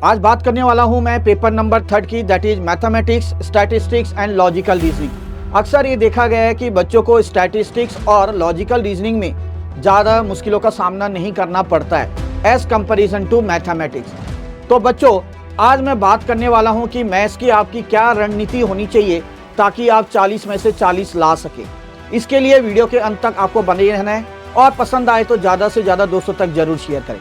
आज बात करने वाला हूं मैं पेपर नंबर 3 की, that is mathematics, statistics and logical reasoning. अक्सर ये देखा गया है कि बच्चों को स्टैटिस्टिक्स और लॉजिकल रीजनिंग में ज़्यादा मुश्किलों का सामना नहीं करना पड़ता है एज कंपैरिजन टू मैथमेटिक्स। तो बच्चों, आज मैं बात करने वाला हूं कि मैथ्स की आपकी क्या रणनीति होनी चाहिए ताकि आप 40 में से 40 ला सके। इसके लिए वीडियो के अंत तक आपको बने रहना है और पसंद आए तो ज़्यादा से ज़्यादा दोस्तों तक जरूर शेयर करें।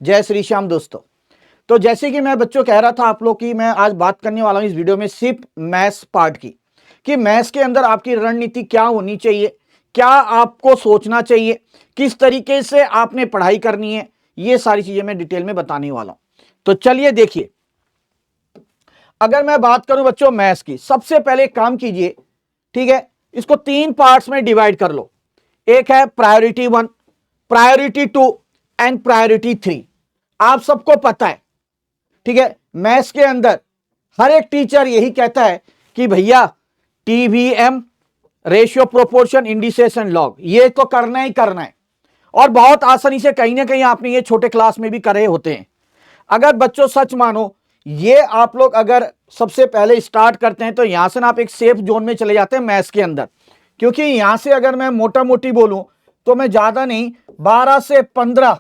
जय श्री श्याम दोस्तों। तो जैसे कि मैं बच्चों कह रहा था आप लोग की, मैं आज बात करने वाला हूं इस वीडियो में सिर्फ मैथ्स पार्ट की, कि मैथ्स के अंदर आपकी रणनीति क्या होनी चाहिए, क्या आपको सोचना चाहिए, किस तरीके से आपने पढ़ाई करनी है, ये सारी चीजें मैं डिटेल में बताने वाला हूं। तो चलिए देखिए, अगर मैं बात करूं बच्चों मैथ्स की, सबसे पहले काम कीजिए, ठीक है, इसको 3 पार्ट्स में डिवाइड कर लो। एक है प्रायोरिटी 1, प्रायोरिटी 2 एंड प्रायोरिटी 3। आप सबको पता है, ठीक है, मैथ्स के अंदर हर एक टीचर यही कहता है कि भैया TVM, ratio, proportion, indices and log, ये तो करना ही करना है। और बहुत आसानी से कहीं ना कहीं आपने ये छोटे क्लास में भी करे होते हैं। अगर बच्चों सच मानो, ये आप लोग अगर सबसे पहले स्टार्ट करते हैं तो यहां से ना आप एक सेफ जोन में चले जाते हैं मैथ्स के अंदर। क्योंकि यहां से अगर मैं मोटा मोटी बोलूं तो मैं ज्यादा नहीं, 12 से 15,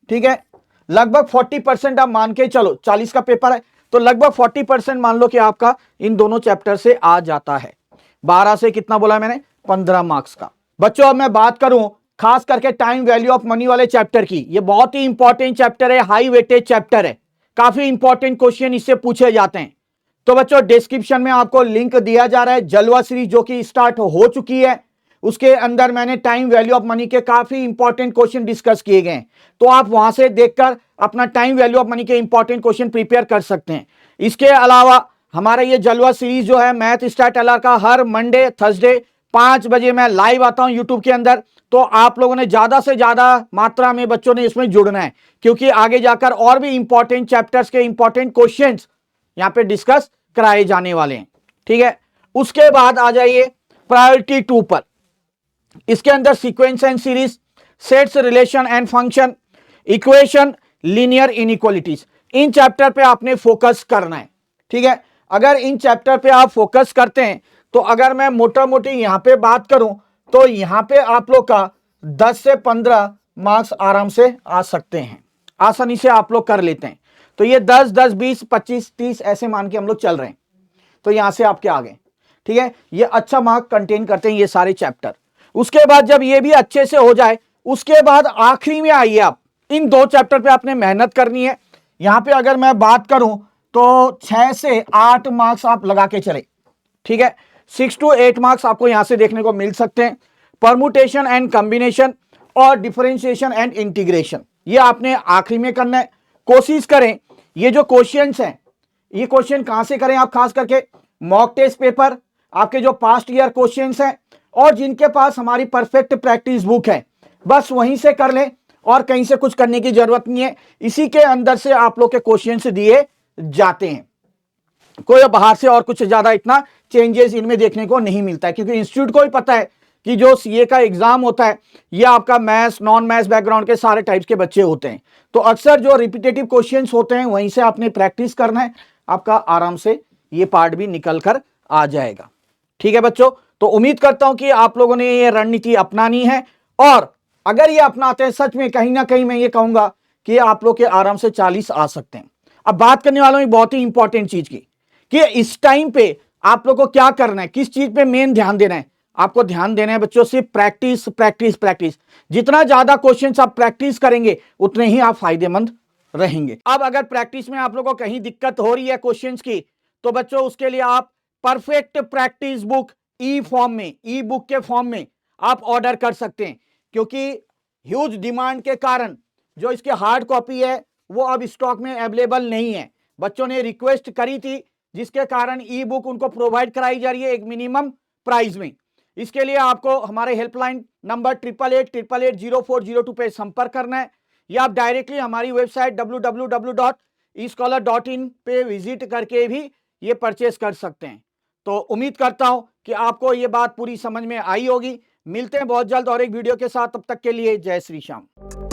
ठीक है, लगभग 40% आप मान के चलो, 40 का पेपर है तो लगभग 40% मान लो कि आपका इन दोनों चैप्टर से आ जाता है। 12 से कितना बोला मैंने, 15 मार्क्स का। बच्चों अब मैं बात करूं खास करके टाइम वैल्यू ऑफ मनी वाले चैप्टर की, ये बहुत ही इंपॉर्टेंट चैप्टर है, हाई वेटेज चैप्टर है, काफी इंपॉर्टेंट क्वेश्चन इससे पूछे जाते हैं। तो बच्चों डिस्क्रिप्शन में आपको लिंक दिया जा रहा है, जलवा सीरीज जो कि स्टार्ट हो चुकी है, उसके अंदर मैंने टाइम वैल्यू ऑफ मनी के काफी इंपॉर्टेंट क्वेश्चन डिस्कस किए गए हैं। तो आप वहां से देखकर अपना टाइम वैल्यू ऑफ मनी के इंपॉर्टेंट क्वेश्चन प्रिपेयर कर सकते हैं। इसके अलावा हमारा ये जलवा सीरीज जो है मैथ स्टार्ट एलआर का, हर मंडे थर्सडे 5 बजे मैं लाइव आता हूं यूट्यूब के अंदर। तो आप लोगों ने ज्यादा से ज्यादा मात्रा में बच्चों ने इसमें जुड़ना है, क्योंकि आगे जाकर और भी इंपॉर्टेंट चैप्टर्स के इंपॉर्टेंट क्वेश्चंस यहां पे डिस्कस कराए जाने वाले हैं, ठीक है। उसके बाद आ जाइए प्रायोरिटी 2 पर। इसके अंदर sequence and series, sets, relation and function, equation, linear inequalities, in chapter पे आपने फोकस करना है, ठीक है। अगर इन चैप्टर पे आप फोकस करते हैं तो अगर मैं मोटा मोटी यहां पे बात करूं तो यहां पे आप लोग का 10 से 15 मार्क्स आराम से आ सकते हैं, आसानी से आप लोग कर लेते हैं। तो ये 10, 10, 20, 25, 30 ऐसे मान के हम लोग चल रहे हैं, तो यहां से आपके आगे, ठीक है, ये अच्छा मार्क कंटेन करते हैं ये सारे चैप्टर। उसके बाद जब ये भी अच्छे से हो जाए, उसके बाद आखिरी में आइए आप, इन 2 चैप्टर पे आपने मेहनत करनी है। यहां पे अगर मैं बात करूं तो 6 से 8 मार्क्स आप लगा के चले, ठीक है, 6 to 8 मार्क्स आपको यहां से देखने को मिल सकते हैं। परमुटेशन एंड कॉम्बिनेशन और डिफरेंशिएशन एंड इंटीग्रेशन, ये आपने आखिरी में करना है। कोशिश करें ये जो क्वेश्चंस हैं, ये क्वेश्चन कहां से करें आप, खास करके मॉक टेस्ट पेपर, आपके जो पास्ट ईयर क्वेश्चंस हैं, और जिनके पास हमारी परफेक्ट प्रैक्टिस बुक है, बस वहीं से कर लें और कहीं से कुछ करने की जरूरत नहीं है। इसी के अंदर से आप लोग के क्वेश्चंस दिए जाते हैं, कोई बाहर से और कुछ ज्यादा इतना चेंजेस इनमें देखने को नहीं मिलता है, क्योंकि इंस्टीट्यूट को ही पता है कि जो सीए का एग्जाम होता है ये आपका मैथ्स, नॉन मैथ्स बैकग्राउंड के सारे टाइप्स के बच्चे होते हैं। तो अक्सर जो रिपीटेटिव क्वेश्चंस होते हैं वहीं से आपने प्रैक्टिस करना है, आपका आराम से ये पार्ट भी निकल कर आ जाएगा, ठीक है बच्चों। तो उम्मीद करता हूं कि आप लोगों ने ये रणनीति अपनानी है, और अगर ये अपनाते हैं सच में, कहीं ना कहीं मैं ये कहूंगा कि आप लोग के आराम से 40 आ सकते हैं। अब बात करने वाला हूं एक बहुत ही इंपॉर्टेंट चीज की, कि इस टाइम पे आप लोग को क्या करना है, किस चीज पे मेन ध्यान देना है। आपको ध्यान देना है बच्चों सिर्फ प्रैक्टिस प्रैक्टिस प्रैक्टिस। जितना ज्यादा क्वेश्चंस आप प्रैक्टिस करेंगे उतने ही आप फायदेमंद रहेंगे। अब अगर प्रैक्टिस में आप लोगों को कहीं दिक्कत हो रही है क्वेश्चंस की, तो बच्चों उसके लिए आप परफेक्ट प्रैक्टिस बुक ई फॉर्म में, ई बुक के फॉर्म में आप ऑर्डर कर सकते हैं, क्योंकि ह्यूज डिमांड के कारण जो इसकी हार्ड कॉपी है वो अब स्टॉक में अवेलेबल नहीं है। बच्चों ने रिक्वेस्ट करी थी, जिसके कारण ई बुक उनको प्रोवाइड कराई जा रही है एक मिनिमम प्राइस में। इसके लिए आपको हमारे हेल्पलाइन नंबर 8888804002 पे संपर्क करना है, या आप डायरेक्टली हमारी वेबसाइट www.escholar.in पे विजिट करके भी ये परचेस कर सकते हैं। तो उम्मीद करता हूं कि आपको ये बात पूरी समझ में आई होगी। मिलते हैं बहुत जल्द और एक वीडियो के साथ, तब तक के लिए जय श्री श्याम।